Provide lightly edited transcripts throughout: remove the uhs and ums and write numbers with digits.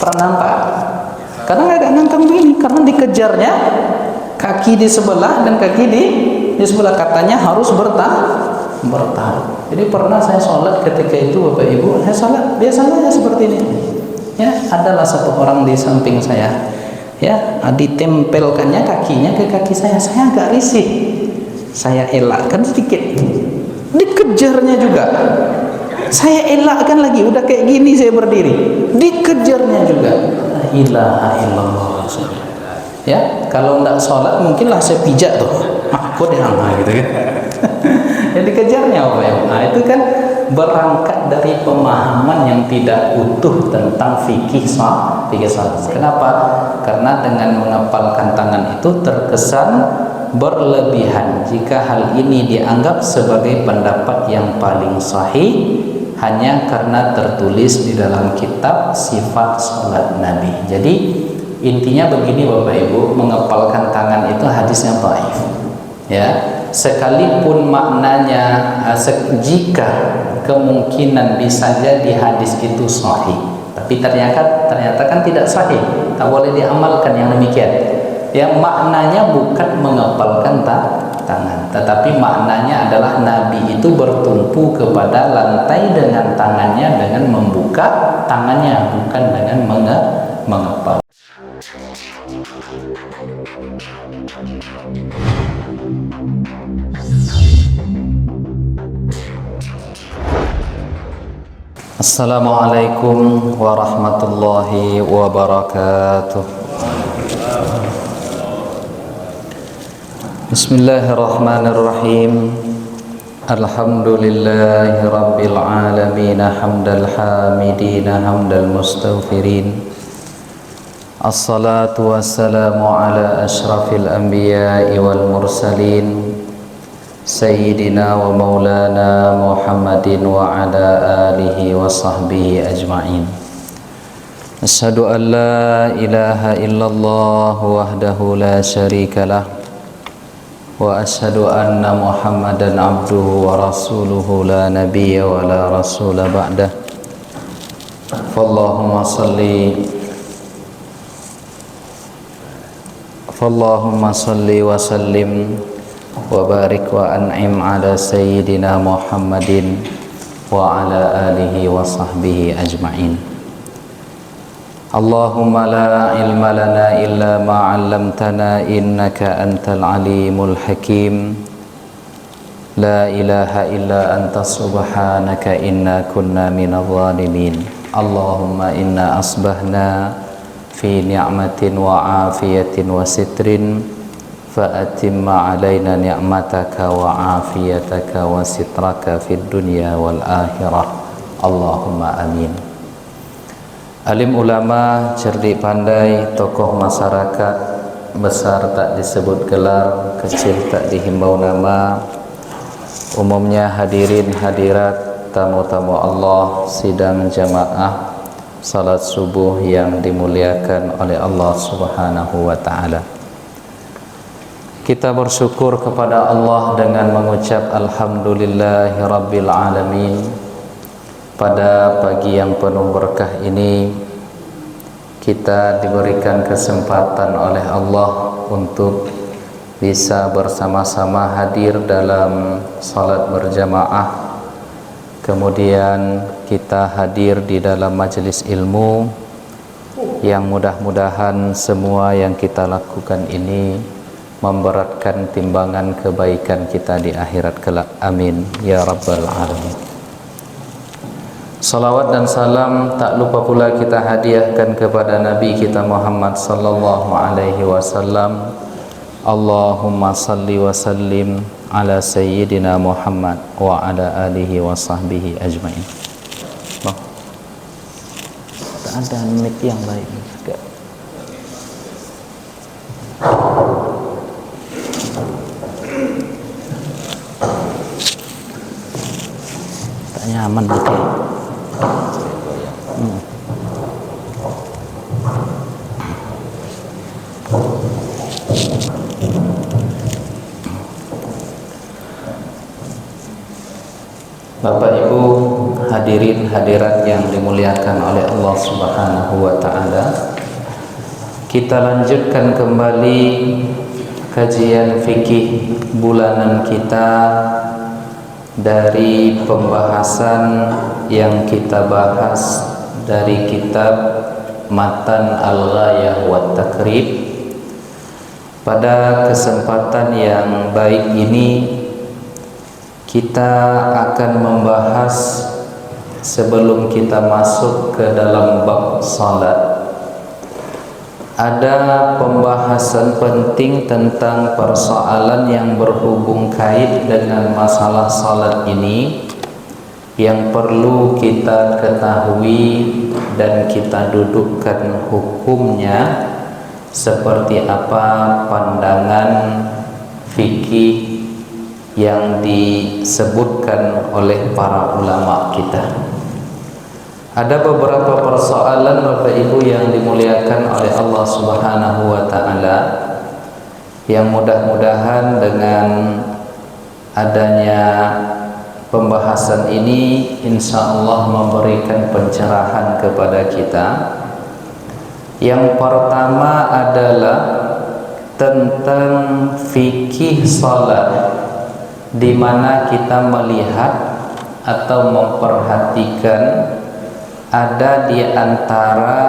Pernah nampak? Kadang agak ngangkang begini karena dikejarnya kaki di sebelah dan kaki di sebelah, katanya harus bertahan. Jadi pernah saya sholat ketika itu Bapak Ibu, saya sholat biasa saja seperti ini. Ya, adalah satu orang di samping saya, ya, ditempelkannya kakinya ke kaki saya agak risih. Saya elakkan sedikit, dikejarnya juga. Saya elakkan lagi, udah kayak gini saya berdiri, dikejarnya juga. La ilaha illallah. Ya, kalau enggak sholat mungkinlah saya pijak tuh, kok dia gitu kan. Yang dikejarnya apa ya? Nah, itu kan berangkat dari pemahaman yang tidak utuh tentang fikih salat. Kenapa? Karena dengan mengepalkan tangan itu terkesan berlebihan. Jika hal ini dianggap sebagai pendapat yang paling sahih hanya karena tertulis di dalam kitab sifat salat Nabi. Jadi intinya begini Bapak Ibu, mengepalkan tangan itu hadisnya dhaif. Ya, sekalipun maknanya jika kemungkinan bisa jadi hadis itu sahih, tapi ternyata kan tidak sahih, tak boleh diamalkan yang demikian. Yang maknanya bukan mengepalkan tangan, tetapi maknanya adalah Nabi itu bertumpu kepada lantai dengan tangannya dengan membuka tangannya, bukan dengan mengepal. Assalamualaikum warahmatullahi wabarakatuh. Bismillahirrahmanirrahim. Alhamdulillahi rabbil alamin, hamdal hamidin, hamdal mustaghfirin. Assalatu wassalamu ala ashrafil anbiya'i wal mursalin, Sayyidina wa maulana Muhammadin wa ala alihi wa sahbihi ajma'in. Asyhadu an la ilaha illallah wahdahu la syarika lah, wa asyhadu anna Muhammadan abduhu wa rasuluhu la nabiyya wa la rasula ba'dah. Fallahumma salli wa sallim wa barik wa an'im ala sayyidina Muhammadin wa ala alihi wa sahbihi ajma'in. Allahumma la ilma lana illa ma 'allamtana innaka antal alimul hakim. La ilaha illa anta subhanaka inna kunna minadh dhalimin. Allahumma inna asbahna fi ni'matin wa afiyatin wa sitrin fa'atimma alaina ni'mataka wa afiyataka wa sitraka fid dunya wal akhirah. Allahumma amin. Alim ulama, cerdik pandai, tokoh masyarakat, besar tak disebut gelar, kecil tak dihimbau nama, umumnya hadirin hadirat, tamu-tamu Allah, sidang jamaah salat subuh yang dimuliakan oleh Allah Subhanahu wa ta'ala. Kita bersyukur kepada Allah dengan mengucap alhamdulillahi rabbil alamin. Pada pagi yang penuh berkah ini kita diberikan kesempatan oleh Allah untuk bisa bersama-sama hadir dalam salat berjamaah. Kemudian kita hadir di dalam majelis ilmu yang mudah-mudahan semua yang kita lakukan ini memberatkan timbangan kebaikan kita di akhirat kelak. Amin ya rabbal alamin. Salawat dan salam tak lupa pula kita hadiahkan kepada Nabi kita Muhammad sallallahu alaihi wasallam. Allahumma salli wa sallim ala sayyidina Muhammad wa ala alihi wa sahbihi ajmain. Tak ada mic yang lain juga. Tak nyaman nanti. Bapak Ibu hadirin hadirat yang dimuliakan oleh Allah Subhanahu wa taala. Kita lanjutkan kembali kajian fikih bulanan kita dari pembahasan yang kita bahas dari kitab Matan Al-Ghayah wa Takrib. Pada kesempatan yang baik ini kita akan membahas, sebelum kita masuk ke dalam bab salat, ada pembahasan penting tentang persoalan yang berhubung kait dengan masalah salat ini yang perlu kita ketahui dan kita dudukkan hukumnya seperti apa pandangan fikih yang disebutkan oleh para ulama kita. Ada beberapa persoalan Bapak Ibu yang dimuliakan oleh Allah Subhanahu wa taala, yang mudah-mudahan dengan adanya pembahasan ini insya Allah memberikan pencerahan kepada kita. Yang pertama adalah tentang fikih salat, di mana kita melihat atau memperhatikan ada di antara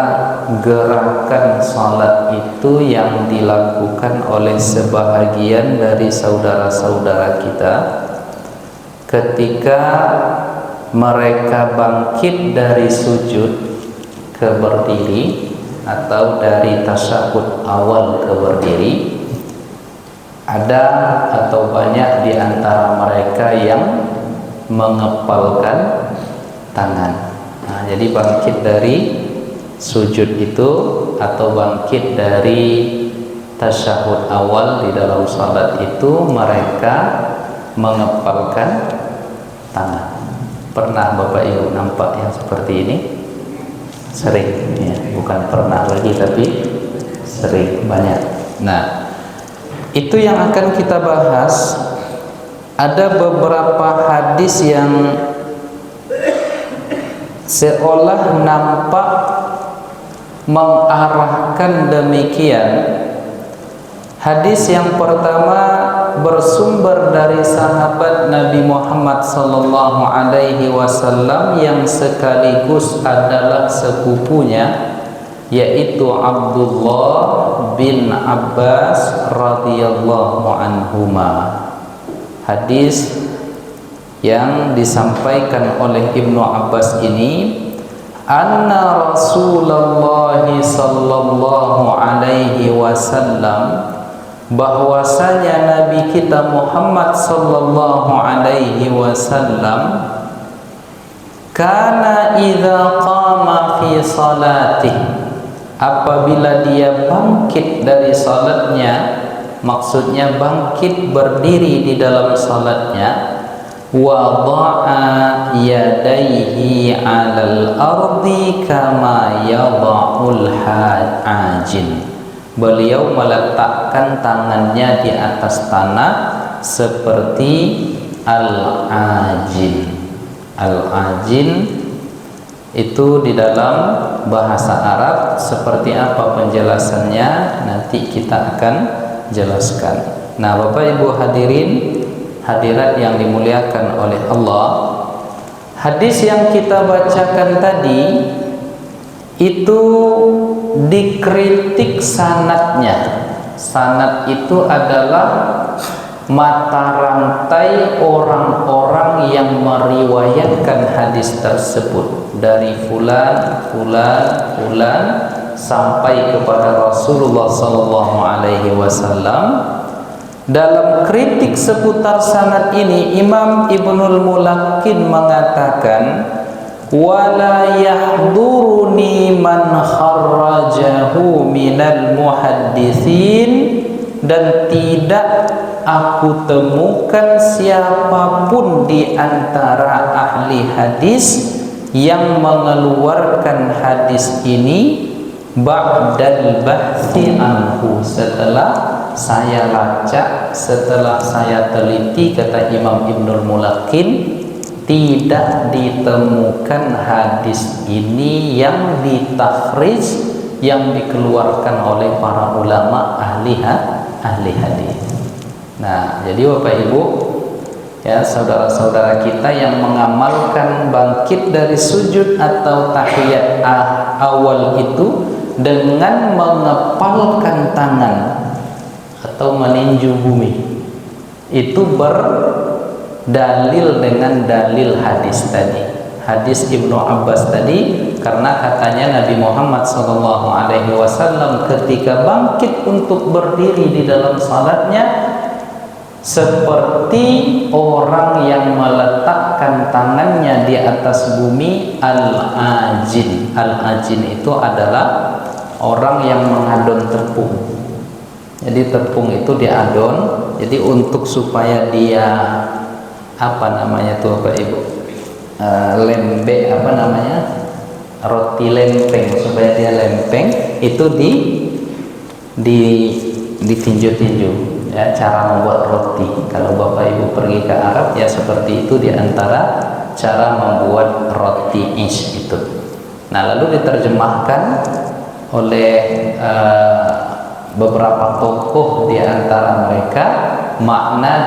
gerakan salat itu yang dilakukan oleh sebahagian dari saudara-saudara kita ketika mereka bangkit dari sujud ke berdiri atau dari tasyahud awal ke berdiri. Ada atau banyak di antara mereka yang mengepalkan tangan. Nah, jadi bangkit dari sujud itu atau bangkit dari tasyahud awal di dalam salat itu mereka mengepalkan tangan. Pernah Bapak Ibu nampak yang seperti ini? Sering, ya. Bukan pernah lagi tapi sering, banyak. Nah, itu yang akan kita bahas. Ada beberapa hadis yang seolah nampak mengarahkan demikian. Hadis yang pertama bersumber dari sahabat Nabi Muhammad sallallahu alaihi wasallam yang sekaligus adalah sepupunya, yaitu Abdullah bin Abbas radhiyallahu anhuma. Hadis yang disampaikan oleh Ibnu Abbas ini, anna Rasulullah sallallahu alaihi wasallam, bahwasanya Nabi kita Muhammad sallallahu alaihi wasallam, kana idza qama fi salatih, apabila dia bangkit dari salatnya, maksudnya bangkit berdiri di dalam salatnya, wada'a yadaihi 'alal ardi kama yada'ul ajin, beliau meletakkan tangannya di atas tanah seperti al-ajin. Al-ajin itu di dalam bahasa Arab seperti apa penjelasannya nanti kita akan jelaskan. Nah, Bapak Ibu hadirin hadirat yang dimuliakan oleh Allah, hadis yang kita bacakan tadi itu dikritik sanadnya. Sanad itu adalah mata rantai orang-orang yang meriwayatkan hadis tersebut dari fulan, fulan, fulan sampai kepada Rasulullah sallallahu alaihi wasallam. Dalam kritik seputar sanad ini, Imam Ibnul Mulaqin mengatakan, wala yahduruni man kharrajahu minal muhadditsin, dan tidak aku temukan siapapun di antara ahli hadis yang mengeluarkan hadis ini ba'dal bahthi anhu, setelah saya lacak, setelah saya teliti, kata Imam Ibnul Mulaqin, tidak ditemukan hadis ini yang ditakhrij, yang dikeluarkan oleh para ulama ahli hadis. Nah, jadi Bapak Ibu, ya saudara-saudara kita yang mengamalkan bangkit dari sujud atau tahiyat awal itu dengan mengepalkan tangan atau meninju bumi, itu berdalil dengan dalil hadis tadi, hadis Ibnu Abbas tadi, karena katanya Nabi Muhammad SAW ketika bangkit untuk berdiri di dalam salatnya seperti orang yang meletakkan tangannya di atas bumi al-ajin. Al-ajin itu adalah orang yang mengadon tepung. Jadi tepung itu diadon, jadi untuk supaya dia Bapak Ibu, roti lempeng, supaya dia lempeng itu ditinju-tinju. Ya, cara membuat roti. Kalau Bapak Ibu pergi ke Arab, ya seperti itu diantara cara membuat roti ish itu. Nah, lalu diterjemahkan oleh beberapa tokoh di antara mereka, makna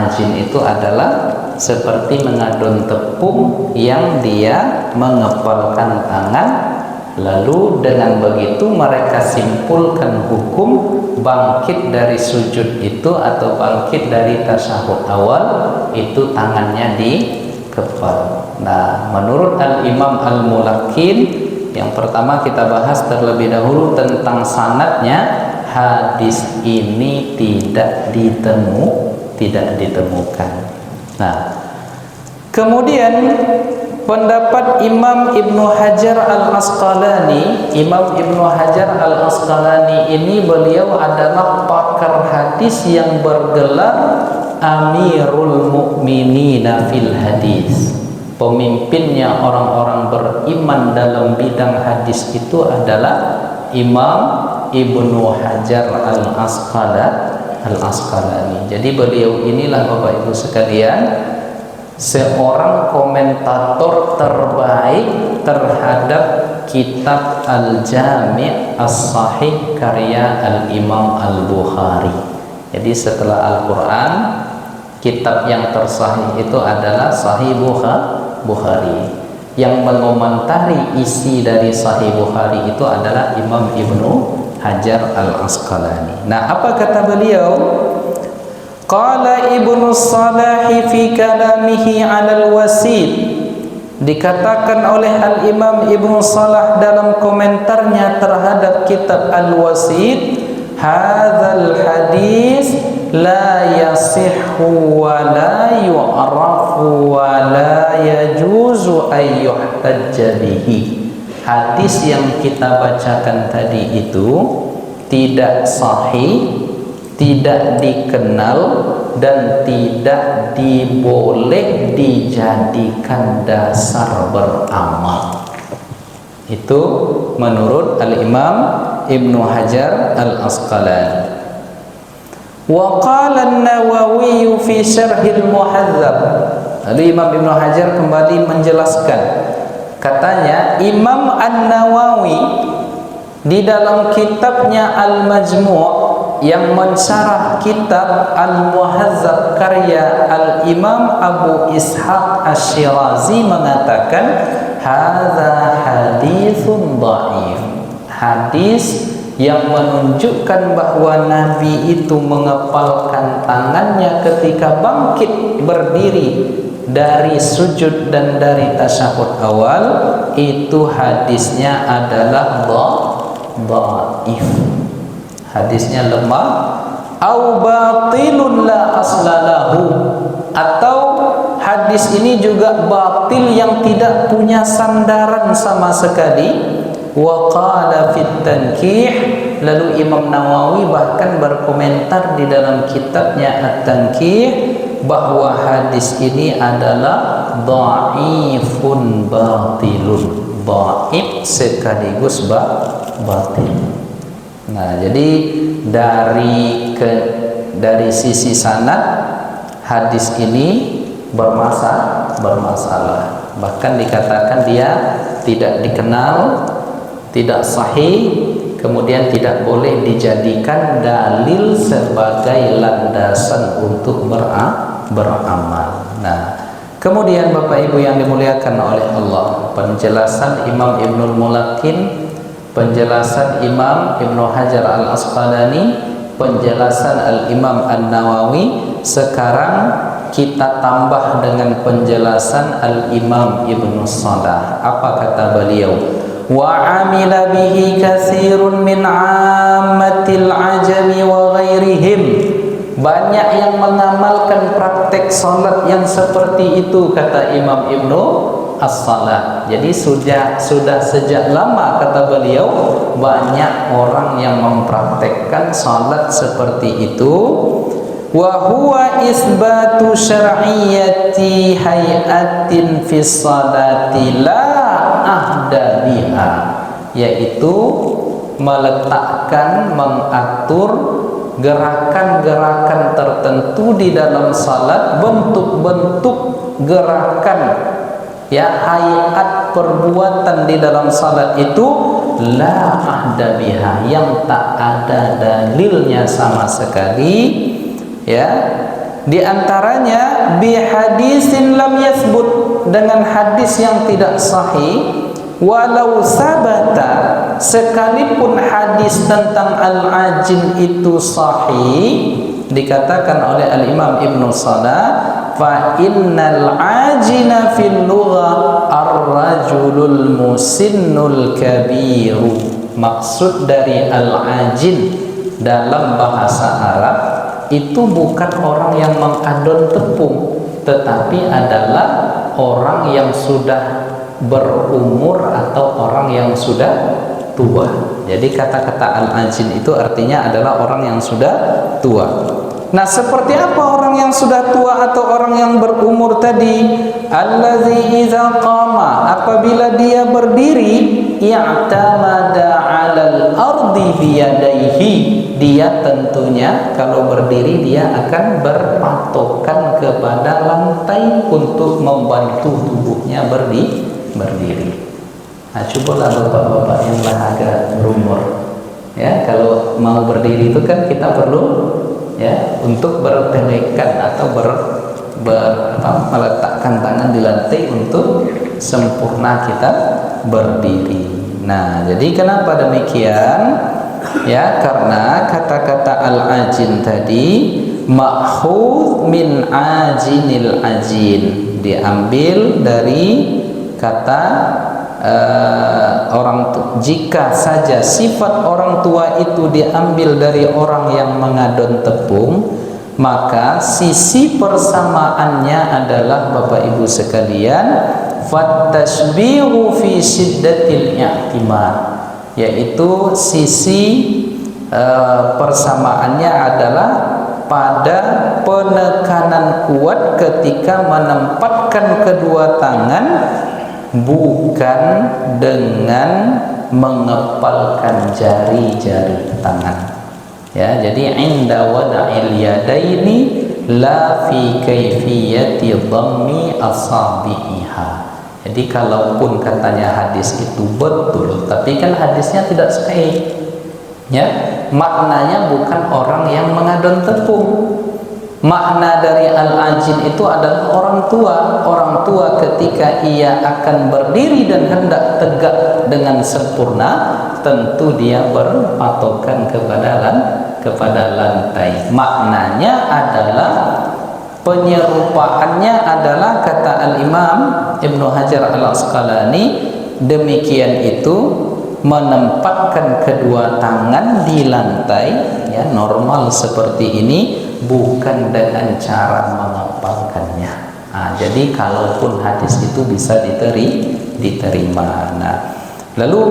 ajin itu adalah seperti mengadon tepung yang dia mengepalkan tangan. Lalu dengan begitu mereka simpulkan hukum bangkit dari sujud itu atau bangkit dari tasyahud awal itu tangannya dikepal. Nah, menurut Al-Imam Al-Mulakin, yang pertama kita bahas terlebih dahulu tentang sanadnya. Hadis ini tidak ditemukan. Nah, kemudian pendapat Imam Ibnu Hajar Al-Asqalani. Imam Ibnu Hajar Al-Asqalani ini beliau adalah pakar hadis yang bergelar Amirul Mukminina fil Hadis. Pemimpinnya orang-orang beriman dalam bidang hadis itu adalah Imam Ibnu Hajar Al-Asqalani. Jadi beliau inilah Bapak Ibu sekalian seorang komentator terbaik terhadap kitab Al-Jami' As-Sahih karya Al-Imam Al-Bukhari. Jadi setelah Al-Quran, kitab yang tersahih itu adalah Sahih Bukhari. Yang mengomentari isi dari Sahih Bukhari itu adalah Imam Ibnu Hajar Al-Asqalani. Nah, apa kata beliau? Qala Ibnu Salah fi kalamihi 'alal Wasid. Dikatakan oleh Al-Imam Ibnu Salah dalam komentarnya terhadap kitab Al-Wasid, hadzal hadis la yasihhu wa la yu'rafu wa la yajuzu ay yuhtajja bihi. Hadis yang kita bacakan tadi itu tidak sahih, tidak dikenal, dan tidak diboleh dijadikan dasar beramal. Itu menurut Al-Imam Ibnu Hajar Al-Asqalani. Wa qala An-Nawawi fi Syarhil Muhadzab. Lalu Imam Ibnu Hajar kembali menjelaskan, katanya Imam An-Nawawi di dalam kitabnya Al-Majmu' yang mensyarah kitab Al-Muhadzab karya Al-Imam Abu Ishaq Asy-Syirazi mengatakan hadza haditsun dhaif. Hadis yang menunjukkan bahwa Nabi itu mengepalkan tangannya ketika bangkit berdiri dari sujud dan dari tasyahud awal, itu hadisnya adalah dhaif. Hadisnya lemah, au batilun la aslalahu, atau hadis ini juga batil yang tidak punya sandaran sama sekali. Wa qala fit tankih, lalu Imam Nawawi bahkan berkomentar di dalam kitabnya At-Tankih bahwa hadis ini adalah dhaifun batilun, dhaif sekaligus batil. Nah, jadi dari sisi sanad hadis ini bermasalah. Bahkan dikatakan dia tidak dikenal, tidak sahih, kemudian tidak boleh dijadikan dalil sebagai landasan untuk beramal. Nah, kemudian Bapak Ibu yang dimuliakan oleh Allah, penjelasan Imam Ibnul Mulakin, penjelasan Imam Ibnu Hajar Al-Asqalani, penjelasan Al-Imam An-Nawawi. Sekarang kita tambah dengan penjelasan Al-Imam Ibnu Salah. Apa kata beliau? Wa amila bihi katsirun min ammatil ajami wa ghairihim. Banyak yang mengamalkan praktek salat yang seperti itu, kata Imam Ibnu As-Salah. Jadi sudah sejak lama, kata beliau, banyak orang yang mempraktekkan salat seperti itu. Wa huwa isbatu syar'iyyati hayatin fi salati la ahda biha, yaitu meletakkan, mengatur gerakan-gerakan tertentu di dalam salat, bentuk-bentuk gerakan, ya, hayat perbuatan di dalam salat itu la ahda biha, yang tak ada dalilnya sama sekali, ya. Di antaranya bi hadisin lam yathbut, dengan hadis yang tidak sahih. Walau sabata, sekalipun hadis tentang al-ajin itu sahih, dikatakan oleh Al-Imam Ibnu Salah, fa innal ajina fil lugha ar-rajulul musinnul kabiru. Maksud dari al-ajin dalam bahasa Arab itu bukan orang yang mengadon tepung, tetapi adalah orang yang sudah berumur atau orang yang sudah tua. Jadi kata-kata al-ajin itu artinya adalah orang yang sudah tua. Nah, seperti apa orang yang sudah tua atau orang yang berumur tadi? Allazi idza qama, apabila dia berdiri, i'tamada 'alal ardi biyadaihi, dia tentunya kalau berdiri dia akan berpatokan kepada lantai untuk membantu tubuhnya berdiri. Nah, cobalah bapak-bapak yang lah agak berumur, ya, kalau mau berdiri itu kan kita perlu, ya, untuk bertelekan atau meletakkan tangan di lantai untuk sempurna kita berdiri. Nah, jadi kenapa demikian? Ya, karena kata-kata al-ajin tadi ma'khudz min ajinil ajin, diambil dari kata orang tua. Jika saja sifat orang tua itu diambil dari orang yang mengadon tepung, maka sisi persamaannya adalah, Bapak Ibu sekalian, fattashbihu fi shiddatil i'timad, yaitu sisi persamaannya adalah pada penekanan kuat ketika menempatkan kedua tangan, bukan dengan mengepalkan jari-jari tangan. Ya, jadi inda wada'il yadaini la fi kaifiyati dhammi asabiha. Jadi kalaupun katanya hadis itu betul, tapi kan hadisnya tidak sahih. Ya, maknanya bukan orang yang mengadon tepung. Makna dari al-ajin itu adalah orang tua. Orang tua ketika ia akan berdiri dan hendak tegak dengan sempurna, tentu dia berpatokan kepada lantai. Maknanya adalah, penyerupaannya adalah, kata Al-Imam Ibnu Hajar Al-Asqalani, demikian itu menempatkan kedua tangan di lantai, ya, normal seperti ini, bukan dengan cara mengepalkannya. Nah, jadi kalaupun hadis itu bisa diterima. Nah, lalu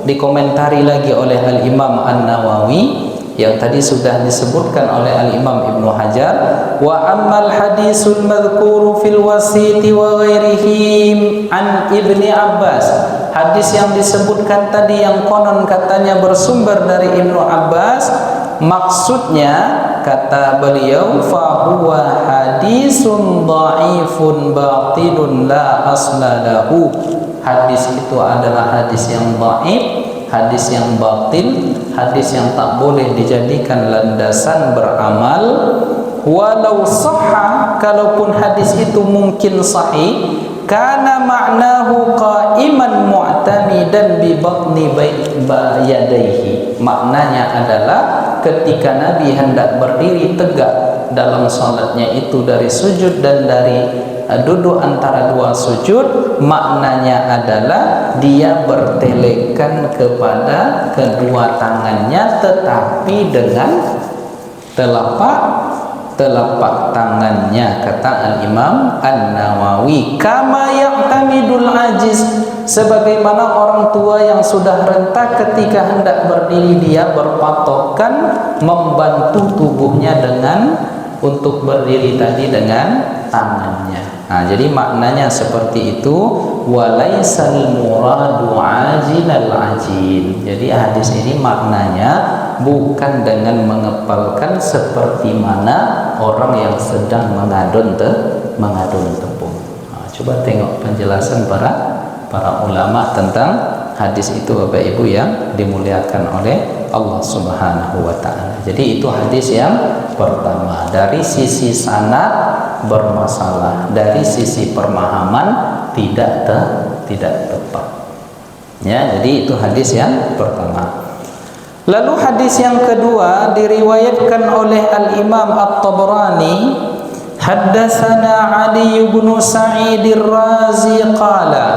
dikomentari lagi oleh Al-Imam An-Nawawi yang tadi sudah disebutkan oleh Al-Imam Ibnu Hajar, wa ammal hadisul madhkuru fil wasiti wa ghairihi an Ibni Abbas. Hadis yang disebutkan tadi yang konon katanya bersumber dari Ibnu Abbas, maksudnya kata beliau, fa huwa hadisun dhaifun batilun la asla lahu. Hadis itu adalah hadis yang dhaif, hadis yang batil, hadis yang tak boleh dijadikan landasan beramal. Walau sahha, kalaupun hadis itu mungkin sahih, kana ma'nahu qa'iman mu'tamidan bi batni yadayhi. Maknanya adalah ketika Nabi hendak berdiri tegak dalam salatnya itu dari sujud dan dari duduk antara dua sujud, maknanya adalah dia bertelekan kepada kedua tangannya, tetapi dengan telapak tangannya, kata Al-Imam An-Nawawi. Kama ya'tamidul ajiz, sebagaimana orang tua yang sudah rentak ketika hendak berdiri dia berpatokan membantu tubuhnya dengan untuk berdiri tadi dengan tangannya. Nah, jadi maknanya seperti itu. Walaisal muradu ajilal ajil. Jadi hadis ini maknanya bukan dengan mengepalkan seperti mana orang yang sedang mengadun tepung. Nah, coba tengok penjelasan para ulama tentang hadis itu, Bapak Ibu yang dimuliakan oleh Allah Subhanahu wa taala. Jadi itu hadis yang pertama. Dari sisi sanad bermasalah, dari sisi pemahaman tidak tepat. Ya, jadi itu hadis yang pertama. Lalu hadis yang kedua diriwayatkan oleh Al-Imam At-Tabrani, haddatsana Ali bin Sa'id Ar-Razi qala,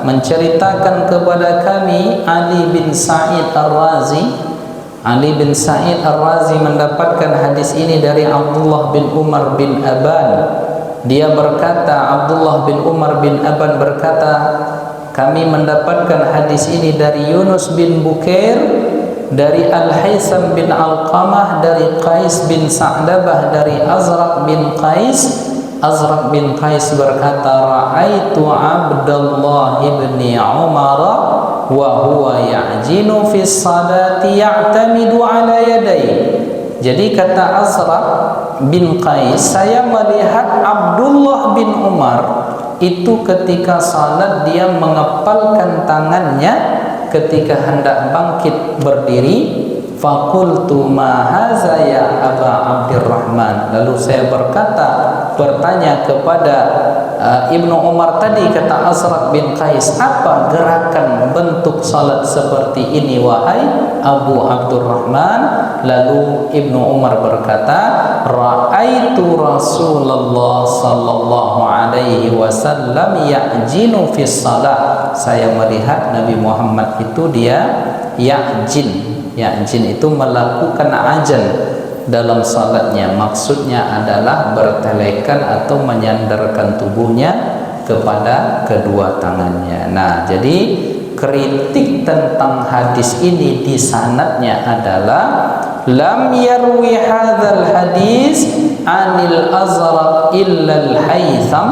menceritakan kepada kami Ali bin Sa'id Ar-Razi. Ali bin Sa'id Ar-Razi mendapatkan hadis ini dari Abdullah bin Umar bin Aban. Dia berkata, Abdullah bin Umar bin Aban berkata, kami mendapatkan hadis ini dari Yunus bin Bukair, dari Al-Haisam bin Alqamah, dari Qais bin Sa'dabah, dari Azraq bin Qais. Azraq bin Qais berkata, ra'aitu Abdullah ibn Umar wa huwa ya'jinu fi salati ya'tamidu ala yadayhi. Jadi kata Azraq bin Qais, saya melihat Abdullah bin Umar itu ketika salat dia mengepalkan tangannya ketika hendak bangkit berdiri. Faqultu ma haza ya Aba Abdurrahman. Lalu saya bertanya kepada Ibnu Umar tadi, kata Azraq bin Qais, apa gerakan bentuk salat seperti ini wahai Abu Abdurrahman? Lalu Ibnu Umar berkata, ra'aitu Rasulullah sallallahu alaihi wasallam ya'jinu fi shalah. Saya melihat Nabi Muhammad itu dia ya'jin. Ya'jin itu melakukan ajan dalam salatnya, maksudnya adalah bertelekan atau menyandarkan tubuhnya kepada kedua tangannya. Nah, jadi kritik tentang hadis ini di sanadnya adalah lam yarwi hadzal hadis anil Azraq illa al-Haytham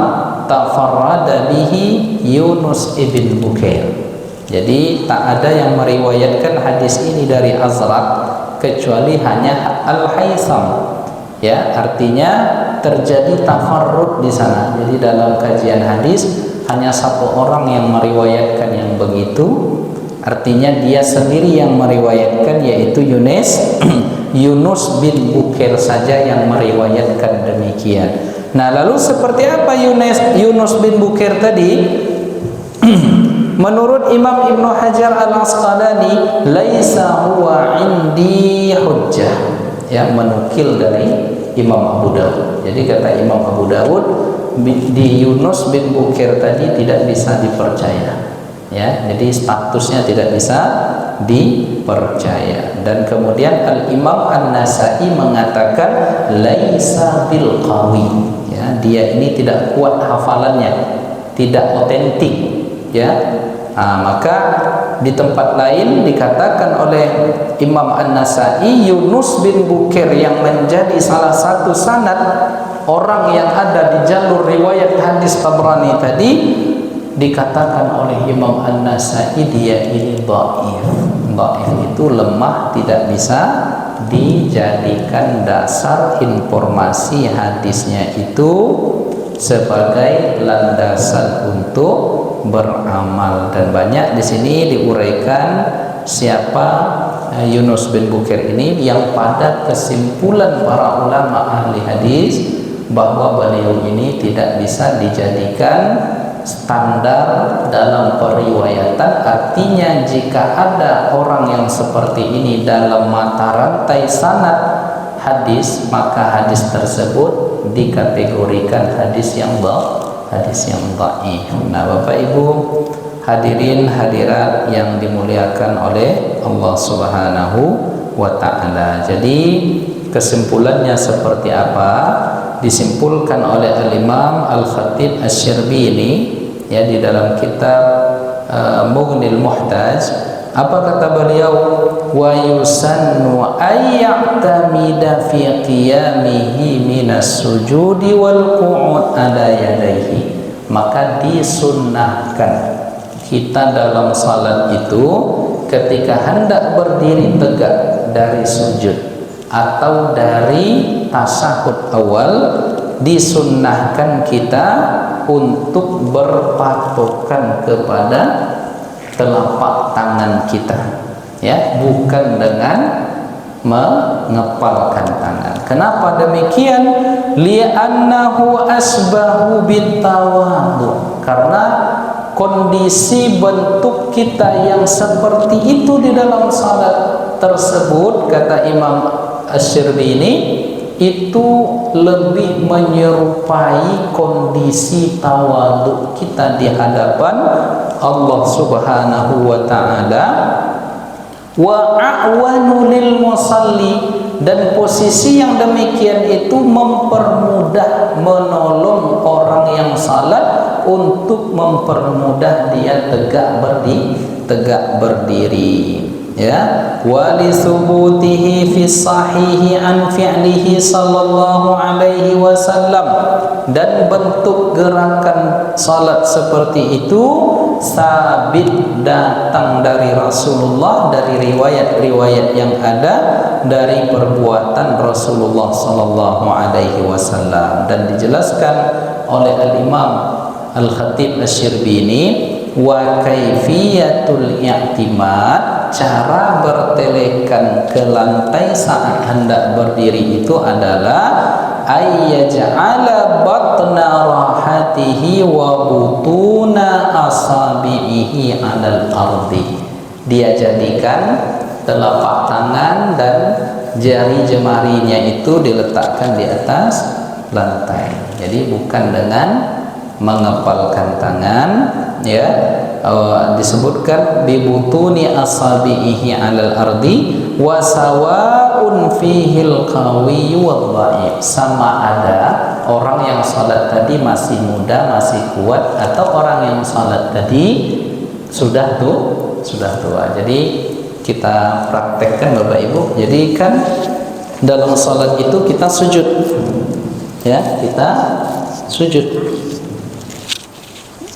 tafarrada bihi Yunus ibn Bukair. Jadi tak ada yang meriwayatkan hadis ini dari Azraq kecuali hanya Al-Haytham. Ya, artinya terjadi tafarrud di sana. Jadi dalam kajian hadis hanya satu orang yang meriwayatkan yang begitu. Artinya dia sendiri yang meriwayatkan, yaitu Yunus bin Bukair saja yang meriwayatkan demikian. Nah, lalu seperti apa Yunus bin Bukair tadi? Menurut Imam Ibnu Hajar Al-Asqalani, laisa huwa indi hujjah. Ya, menukil dari Imam Abu Dawud. Jadi kata Imam Abu Dawud, di Yunus bin Bukair tadi tidak bisa dipercaya. Ya, jadi statusnya tidak bisa dipercaya. Dan kemudian Al-Imam An-Nasa'i mengatakan laisa bil qawi. Ya, dia ini tidak kuat hafalannya, tidak otentik. Ya, maka di tempat lain dikatakan oleh Imam An-Nasa'i, Yunus bin Bukair yang menjadi salah satu sanad orang yang ada di jalur riwayat hadis Tabrani tadi, dikatakan oleh Imam An-Nasa'i dia ini dhaif. Dhaif itu lemah, tidak bisa dijadikan dasar informasi hadisnya itu sebagai landasan untuk beramal. Dan banyak di sini diuraikan siapa Yunus bin Bukhair ini, yang pada kesimpulan para ulama ahli hadis bahwa beliau ini tidak bisa dijadikan standar dalam periwayatan. Artinya jika ada orang yang seperti ini dalam mata rantai sanad hadis, maka hadis tersebut dikategorikan hadis yang dhaif. Nah, Bapak Ibu hadirin hadirat yang dimuliakan oleh Allah Subhanahu wa taala. Jadi kesimpulannya seperti apa? Disimpulkan oleh Al-Imam Al-Khatib Asy-Syirbini ya di dalam kitab Mughnil Muhtaj. Apa kata beliau? Wa yusannu ayya'tamida fi qiyamihi minas sujudi wal qu'ud ala yadayhi. Maka disunnahkan kita dalam salat itu ketika hendak berdiri tegak dari sujud atau dari tasyahud awal, disunnahkan kita untuk berpatokan kepada telapak tangan kita, ya, bukan dengan mengepalkan tangan. Kenapa demikian? Li'annahu asbahu bitawadhu. Karena kondisi bentuk kita yang seperti itu di dalam salat tersebut, kata Imam Asy-Syirbini, itu lebih menyerupai kondisi tawadhu kita di hadapan Allah Subhanahu wa taala. Wa a'wanu lil musalli, dan posisi yang demikian itu mempermudah, menolong orang yang salat untuk mempermudah dia tegak berdiri. Ya, wali subutihi fi sahihi an fi'lihi sallallahu alaihi wasallam, dan bentuk gerakan salat seperti itu sabit datang dari Rasulullah, dari riwayat-riwayat yang ada dari perbuatan Rasulullah sallallahu alaihi wasallam. Dan dijelaskan oleh Al-Imam Al-Khatib Asy-Syirbini, wa kaifiyatul i'timad, cara bertelekan ke lantai saat hendak berdiri itu adalah ayyaj'ala batna rahatihi wa butuna asabihi 'alal ardi. Dia jadikan telapak tangan dan jari jemarinya itu diletakkan di atas lantai. Jadi bukan dengan mengepalkan tangan, ya. Disebutkan bibutuni asabihi 'alal ardi wa sawa'un fihil qawiyyu wal dhaif. Sama ada orang yang salat tadi masih muda, masih kuat, atau orang yang salat tadi sudah tua. Jadi kita praktekkan Bapak Ibu. Jadi kan dalam salat itu kita sujud, ya, kita sujud.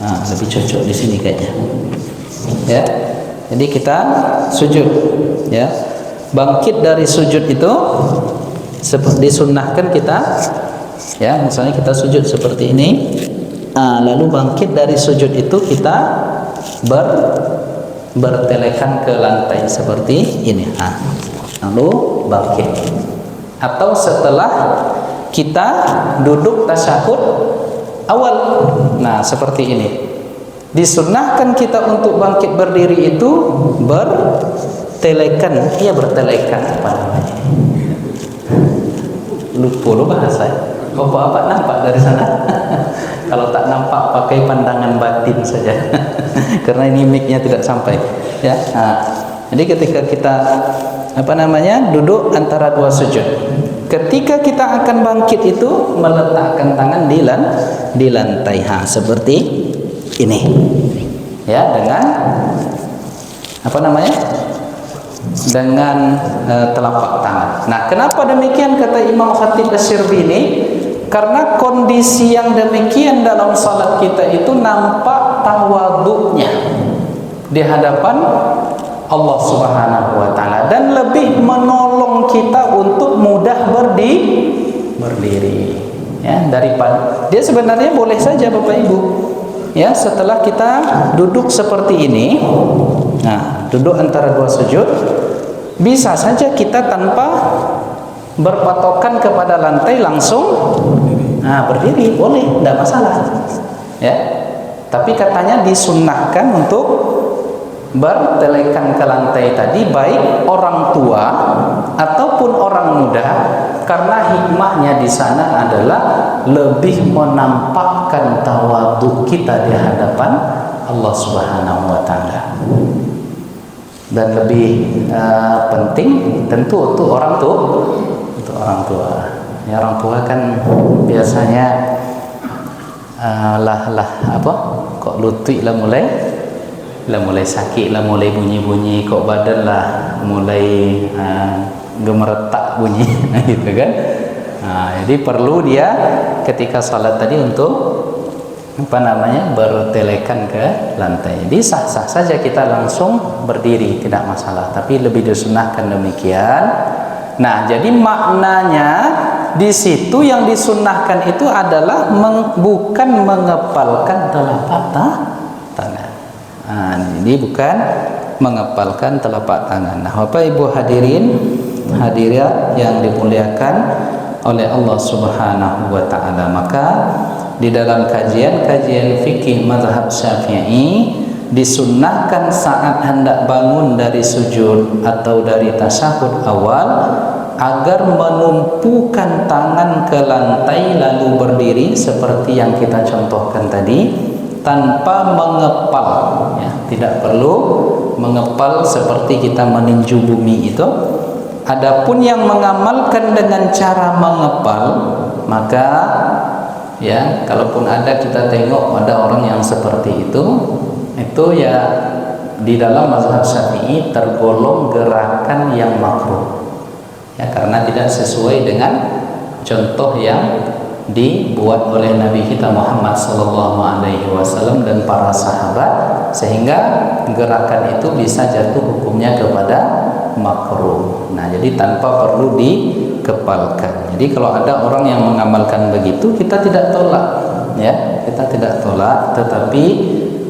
Nah, lebih cocok di sini kayaknya, ya. Jadi kita sujud, ya. Bangkit dari sujud itu disunnahkan kita, ya. Misalnya kita sujud seperti ini, lalu bangkit dari sujud itu kita bertelekan ke lantai seperti ini, lalu bangkit. Atau setelah kita duduk tasyahud awal, nah seperti ini, disunnahkan kita untuk bangkit berdiri itu bertelekan, apa namanya? Lupa bahasa. Bapak nampak dari sana? Kalau tak nampak pakai pandangan batin saja, karena ini mic-nya tidak sampai, ya. Jadi ketika kita duduk antara dua sujud, ketika kita akan bangkit itu meletakkan tangan di lantai, seperti ini, ya, dengan dengan telapak tangan. Nah, kenapa demikian kata Imam Khatib Asy-Syirbini? Karena kondisi yang demikian dalam salat kita itu nampak tawadhu'nya di hadapan Allah Subhanahu wa taala, dan lebih menolong kita berdiri. Ya, daripada dia sebenarnya boleh saja Bapak Ibu. Ya, setelah kita duduk seperti ini, nah, duduk antara dua sujud, bisa saja kita tanpa berpatokan kepada lantai langsung berdiri, boleh, tidak masalah. Ya. Tapi katanya disunnahkan untuk bertelekan ke lantai tadi, baik orang tua ataupun orang muda, karena hikmahnya di sana adalah lebih menampakkan tawadhu kita di hadapan Allah Subhanahu wa taala. Dan lebih penting tentu untuk orang tua. Ya, orang tua kan biasanya kok lutut lah mulai sakit lah, mulai bunyi-bunyi, kok badan lah mulai gemeretak bunyi gitu kan. Jadi perlu dia ketika salat tadi untuk bertelekan ke lantai. Jadi sah-sah saja kita langsung berdiri, tidak masalah, tapi lebih disunahkan demikian. Nah, jadi maknanya di situ yang disunnahkan itu adalah bukan mengepalkan telapak tangan. Jadi bukan mengepalkan telapak tangan. Nah, Bapak Ibu hadirat yang dimuliakan oleh Allah Subhanahu wa taala, maka di dalam kajian fikih mazhab Syafi'i disunnahkan saat hendak bangun dari sujud atau dari tasyahud awal agar menumpukan tangan ke lantai lalu berdiri seperti yang kita contohkan tadi, tanpa mengepal, ya, tidak perlu mengepal seperti kita meninju bumi itu. Adapun yang mengamalkan dengan cara mengepal, maka ya, kalaupun ada, kita tengok ada orang yang seperti itu ya di dalam mazhab Syafi'i tergolong gerakan yang makruh, ya, karena tidak sesuai dengan contoh yang dibuat oleh Nabi kita Muhammad SAW dan para sahabat, sehingga gerakan itu bisa jatuh hukumnya kepada makruh. Nah, jadi tanpa perlu dikepalkan. Jadi kalau ada orang yang mengamalkan begitu, kita tidak tolak, ya, kita tidak tolak, tetapi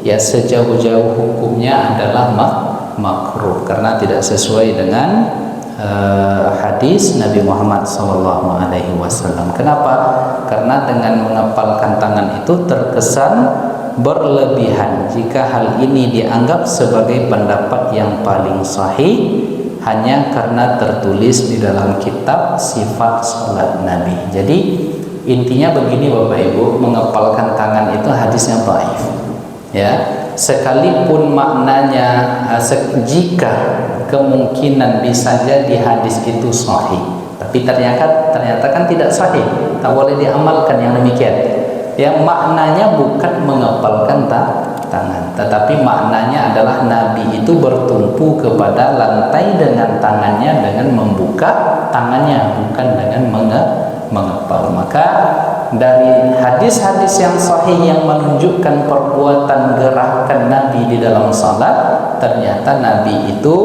ya sejauh-jauh hukumnya adalah makruh karena tidak sesuai dengan hadis Nabi Muhammad SAW. Kenapa? Karena dengan mengepalkan tangan itu terkesan berlebihan. Jika hal ini dianggap sebagai pendapat yang paling sahih hanya karena tertulis di dalam kitab sifat salat Nabi. Jadi intinya begini Bapak Ibu, mengepalkan tangan itu hadisnya dhaif. Ya, sekalipun maknanya jika kemungkinan bisa jadi hadis itu sahih, tapi ternyata kan tidak sahih, tak boleh diamalkan yang demikian. Yang maknanya bukan mengepalkan tangan, tetapi maknanya adalah Nabi itu bertumpu kepada lantai dengan tangannya dengan membuka tangannya, bukan dengan mengepal. Maka dari hadis-hadis yang sahih yang menunjukkan perbuatan gerakan Nabi di dalam salat, ternyata Nabi itu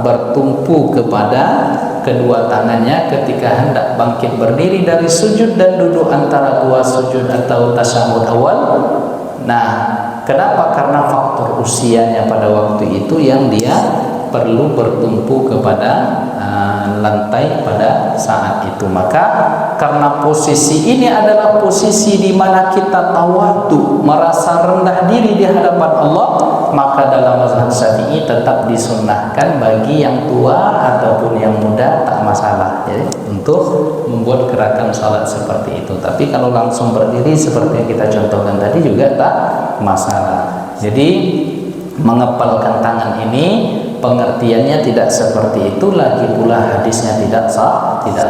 bertumpu kepada kedua tangannya ketika hendak bangkit berdiri dari sujud dan duduk antara dua sujud atau tasyahud awal. Nah, kenapa? Karena faktor usianya pada waktu itu yang dia perlu bertumpu kepada lantai pada saat itu. Maka karena posisi ini adalah posisi di mana kita tawadhu, merasa rendah diri di hadapan Allah, maka dalam mazhab Syafi'i tetap disunnahkan bagi yang tua ataupun yang muda, tak masalah, jadi untuk membuat gerakan salat seperti itu. Tapi kalau langsung berdiri seperti yang kita contohkan tadi juga tak masalah. Jadi mengepalkan tangan ini pengertiannya tidak seperti itu, lagi pula hadisnya tidak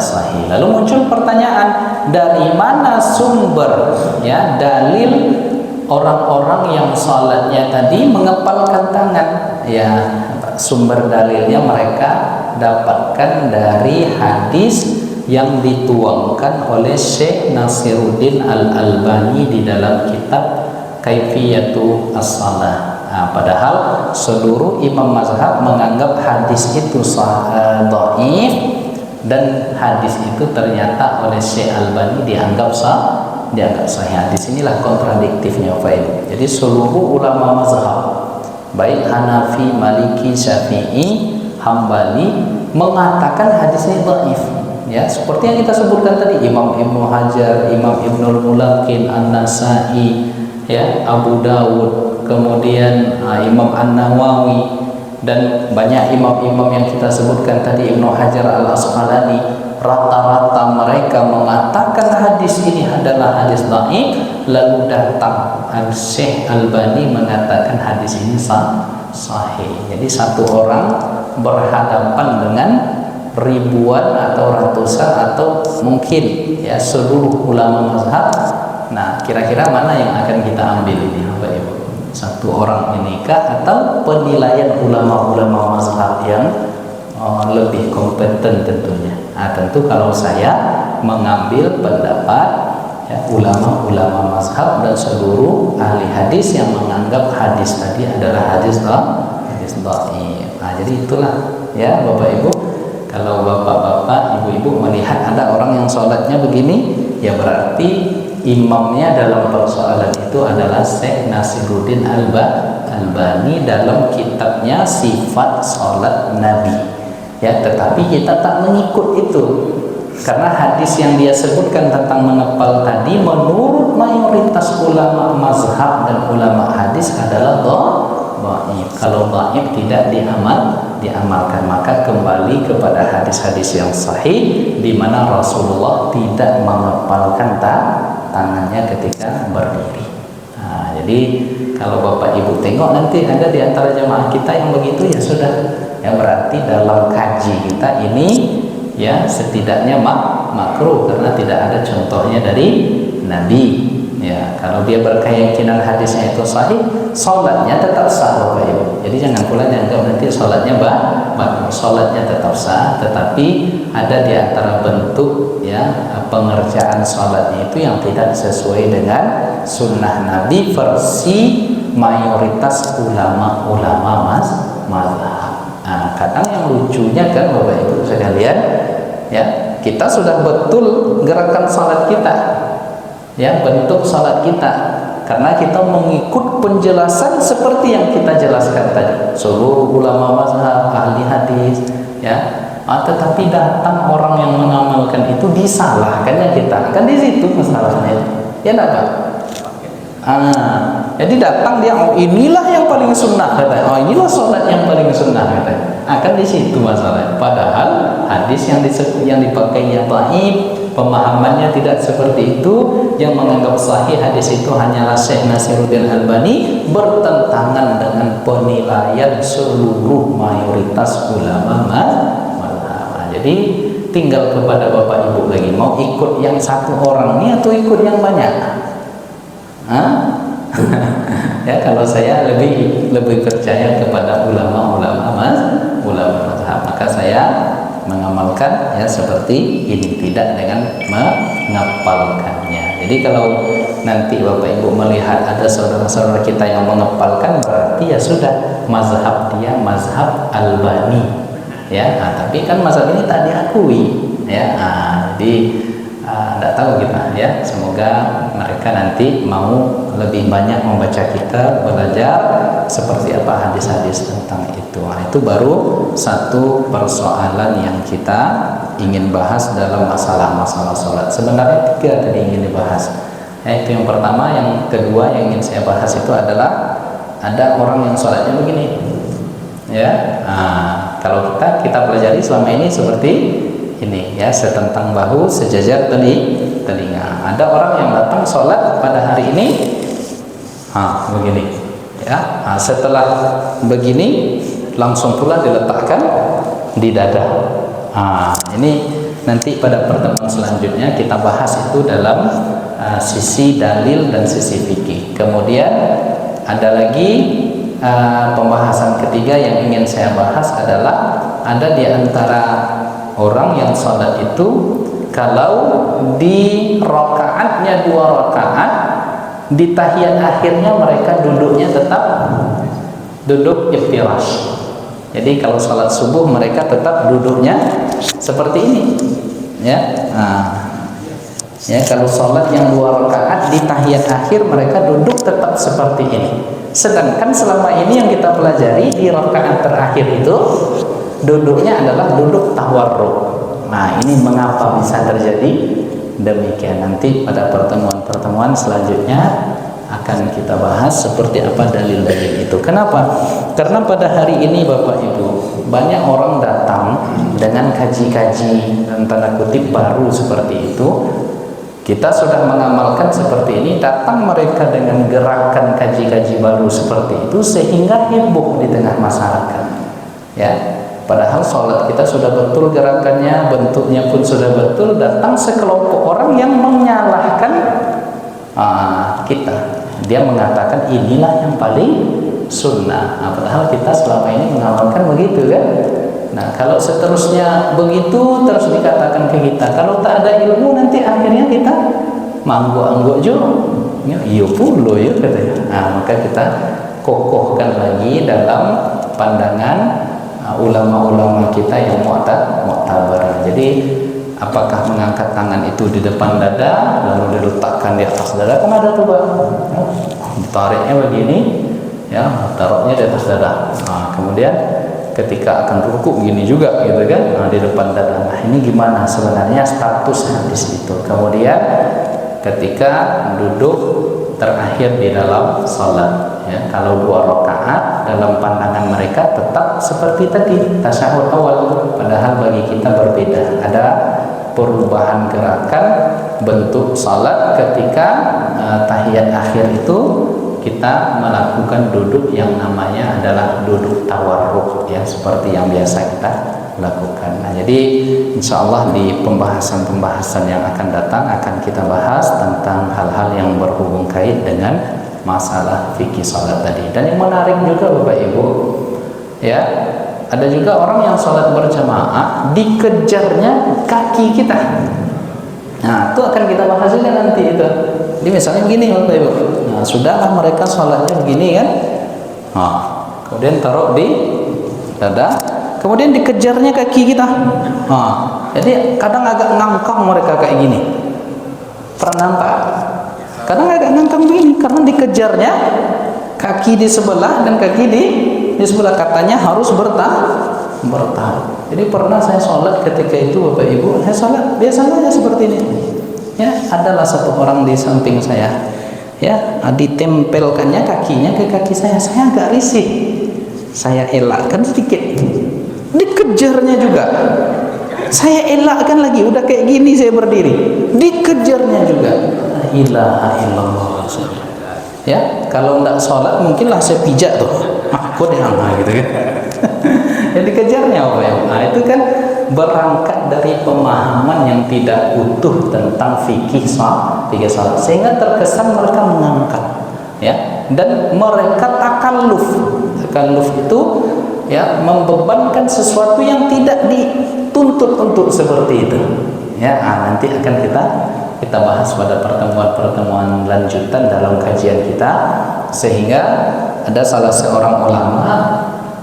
sahih. Lalu muncul pertanyaan, dari mana sumber, ya, dalil orang-orang yang salatnya tadi mengepalkan tangan? Ya, sumber dalilnya mereka dapatkan dari hadis yang dituangkan oleh Syekh Nasiruddin Al-Albani di dalam kitab Kaifiyatu As-Salah. Padahal seluruh imam mazhab menganggap hadis itu dhaif dan hadis itu ternyata oleh Syekh Albani dianggap sahih. Di sinilah kontradiktifnya Pak Ibu. Jadi seluruh ulama mazhab baik Hanafi, Maliki, Syafi'i, Hambali mengatakan hadis ini dhaif. Ya, seperti yang kita sebutkan tadi, Imam Ibnu Hajar, Imam Ibnul Mulakin, An-Nasai, ya, Abu Dawud, kemudian Imam An-Nawawi, dan banyak imam-imam yang kita sebutkan tadi, Ibnu Hajar Al-Asqalani, rata-rata mereka mengatakan hadis ini adalah hadis dhaif. Lalu datang Syekh Albani mengatakan hadis ini sahih. Jadi satu orang berhadapan dengan ribuan atau ratusan atau mungkin ya seluruh ulama mazhab. Nah, kira-kira mana yang akan kita ambil ini Bapak Ibu? Satu orang inikah atau penilaian ulama-ulama mazhab yang lebih kompeten tentunya? Nah, tentu kalau saya mengambil pendapat ya, ulama-ulama mazhab dan seluruh ahli hadis yang menganggap hadis tadi adalah hadis dhaif. Nah, jadi itulah ya Bapak Ibu. Kalau bapak-bapak, ibu-ibu melihat ada orang yang sholatnya begini, ya berarti imamnya dalam persoalan itu adalah Syekh Nasiruddin Albani dalam kitabnya Sifat Sholat Nabi. Ya, tetapi kita tak mengikut itu karena hadis yang dia sebutkan tentang mengepal tadi menurut mayoritas ulama mazhab dan ulama hadis adalah dhaif. Kalau dhaif tidak diamalkan, maka kembali kepada hadis-hadis yang sahih di mana Rasulullah tidak mengepalkan tangannya ketika berdiri. Nah, jadi kalau Bapak Ibu tengok nanti ada di antara jemaah kita yang begitu, ya sudah, ya berarti dalam kaji kita ini ya setidaknya makruh karena tidak ada contohnya dari Nabi. Ya, kalau dia berkeyakinan hadisnya itu sahih, sholatnya tetap sah Bapak Ibu. Jadi jangan pula dianggap nanti sholatnya bagus. Sholatnya tetap sah, tetapi ada di antara bentuk ya pengerjaan sholatnya itu yang tidak sesuai dengan sunnah Nabi versi mayoritas ulama mazhab. Nah, kadang yang lucunya kan Bapak Ibu sekalian, ya kita sudah betul gerakan sholat kita, ya bentuk salat kita, karena kita mengikut penjelasan seperti yang kita jelaskan tadi seluruh ulama mazhab, ahli hadis, ya. Tetapi datang orang yang mengamalkan itu disalahkannya kita, kan di situ masalahnya, ya enggak Pak? Jadi datang dia, oh inilah yang paling sunnah katanya, oh inilah salat yang paling sunnah katanya, akan di situ masalahnya. Padahal hadis yang dipakai yang dhaif, pemahamannya tidak seperti itu. Yang menganggap sahih hadis itu hanyalah Syekh Nasiruddin Albani, bertentangan dengan penilaian seluruh mayoritas ulama mazhab. Jadi tinggal kepada Bapak Ibu lagi, mau ikut yang satu orang ini atau ikut yang banyak. Ya, kalau saya lebih percaya kepada ulama mazhab, maka saya mengamalkan ya seperti ini, tidak dengan mengepalkannya. Jadi kalau nanti Bapak Ibu melihat ada saudara-saudara kita yang mengepalkan, berarti ya sudah mazhab dia mazhab Albani, ya. Tapi kan mazhab ini tak diakui, ya. Jadi tidak tahu kita, ya. Semoga mereka nanti mau lebih banyak membaca kitab, belajar seperti apa hadis-hadis tentang itu. Itu baru satu persoalan yang kita ingin bahas dalam masalah-masalah sholat. Sebenarnya 3 tadi ingin dibahas. Itu yang pertama. Yang kedua yang ingin saya bahas itu adalah ada orang yang sholatnya begini, ya. Kalau kita pelajari selama ini seperti ini, ya, setentang bahu, sejajar telinga. Ada orang yang datang sholat pada hari ini, begini, ya. Setelah begini langsung pula diletakkan di dada. Ini nanti pada pertemuan selanjutnya kita bahas itu dalam sisi dalil dan sisi fikih. Kemudian ada lagi pembahasan ketiga yang ingin saya bahas adalah ada di antara orang yang sholat itu kalau di rakaatnya 2 rakaat, di tahiyat akhirnya mereka duduknya tetap duduk iftirash, Jadi kalau sholat subuh mereka tetap duduknya seperti ini, ya. Ya, kalau sholat yang 2 rakaat di tahiyat akhir mereka duduk tetap seperti ini. Sedangkan selama ini yang kita pelajari di rakaat terakhir itu duduknya adalah duduk tawarruk. Nah, ini mengapa bisa terjadi demikian? Nanti pada pertemuan-pertemuan selanjutnya akan kita bahas seperti apa dalil-dalil itu. Kenapa? Karena pada hari ini Bapak Ibu banyak orang datang dengan kaji-kaji dan tanda kutip baru seperti itu. Kita sudah mengamalkan seperti ini, datang mereka dengan gerakan kaji-kaji baru seperti itu sehingga heboh di tengah masyarakat. Ya, padahal sholat kita sudah betul gerakannya, bentuknya pun sudah betul. Datang sekelompok orang yang menyalahkan kita. Dia mengatakan inilah yang paling sunnah. Padahal kita selama ini mengamalkan begitu kan? Nah, kalau seterusnya begitu terus dikatakan ke kita, kalau tak ada ilmu nanti akhirnya kita mangguk-angguk juga. Ya, iya pula ya katanya. Nah, maka kita kokohkan lagi dalam pandangan ulama-ulama kita yang mu'tabar. Jadi apakah mengangkat tangan itu di depan dada lalu diletakkan di atas dada? Kan ada tuh Bang. Tariknya begini, ya, taruhnya di atas dada. Nah, kemudian ketika akan rukuk gini juga gitu kan, di depan dada. Nah, ini gimana sebenarnya status hadis itu? Kemudian ketika duduk terakhir di dalam salat, ya, kalau 2 rakaat dalam pandangan mereka tetap seperti tadi tasyahud awal, padahal bagi kita berbeda. Ada perubahan gerakan bentuk salat ketika tahiyat akhir itu kita melakukan duduk yang namanya adalah duduk tawarruk, ya, seperti yang biasa kita lakukan. Nah, jadi insya Allah di pembahasan-pembahasan yang akan datang akan kita bahas tentang hal-hal yang berhubung kait dengan masalah fikih salat tadi. Dan yang menarik juga Bapak Ibu, ya, ada juga orang yang salat berjamaah dikejarnya kaki kita. Nah, itu akan kita bahas juga nanti itu. Jadi misalnya begini Bapak Ibu. Nah, sudahlah mereka sholatnya begini kan. Nah, kemudian taruh di dada, kemudian dikejarnya kaki kita. Nah, jadi kadang agak ngangkang mereka kayak gini. Pernah nampak? Kadang agak ngangkang begini karena dikejarnya kaki di sebelah dan kaki di sebelah, katanya harus bertahan. Jadi pernah saya sholat ketika itu Bapak Ibu, saya sholat biasa aja seperti ini. Ya, adalah satu orang di samping saya, ya, ditempelkannya kakinya ke kaki saya agak risih. Saya elakkan sedikit, dikejarnya juga. Saya elakkan lagi, udah kayak gini saya berdiri, dikejarnya juga. La ilaha illallah. Ya, kalau enggak sholat mungkinlah saya pijak tuh. Aku deh gitu kan. Yang dikejarnya apa ya? Nah, itu kan berangkat dari pemahaman yang tidak utuh tentang fikih salat, sehingga terkesan mereka mengangkat, ya, dan mereka takalluf itu, ya, membebankan sesuatu yang tidak dituntut untuk seperti itu, ya. Nanti akan kita bahas pada pertemuan-pertemuan lanjutan dalam kajian kita, sehingga ada salah seorang ulama,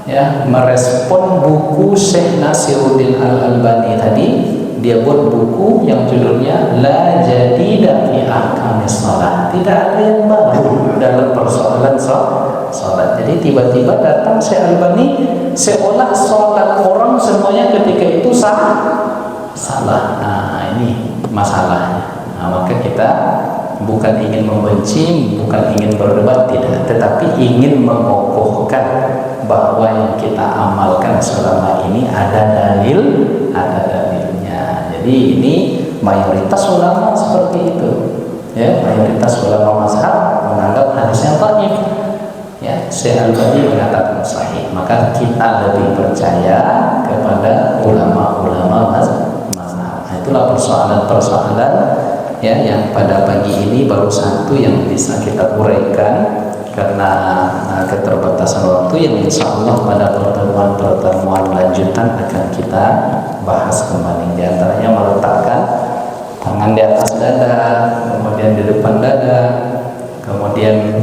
ya, merespon buku Syekh Nasiruddin Al-Albani tadi. Dia buat buku yang judulnya La Jadida fi Ahkamis Shalah. Tidak ada yang baru dalam persoalan salat. Jadi tiba-tiba datang Syekh Albani seolah salat orang semuanya ketika itu salah. Nah, ini masalahnya. Nah, maka kita bukan ingin membenci, bukan ingin berdebat, tidak, tetapi ingin mengokohkan bahwa yang kita amalkan selama ini ada dalilnya. Jadi ini mayoritas ulama seperti itu, ya, mayoritas ulama mazhab menganggap hadisnya dhaif, ya. Syekh Albani mengatakan sahih, maka kita lebih percaya kepada ulama-ulama mazhab. Nah, itulah persoalan-persoalan, ya, yang pada pagi ini baru satu yang bisa kita uraikan karena keterbatasan waktu, yang insya Allah pada pertemuan-pertemuan lanjutan akan kita bahas kembali. Di antaranya meletakkan tangan di atas dada, kemudian di depan dada, kemudian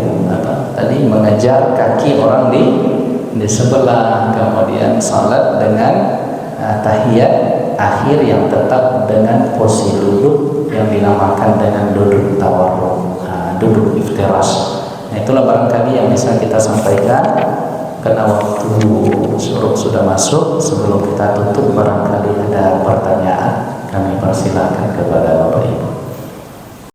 mengejar kaki orang di di sebelah, kemudian salat dengan tahiyat akhir yang tetap dengan posisi duduk yang dinamakan dengan duduk tawarruk, duduk iftirash. Nah, itulah barangkali yang bisa kita sampaikan karena waktu syuruk sudah masuk. Sebelum kita tutup, barangkali ada pertanyaan, kami persilakan kepada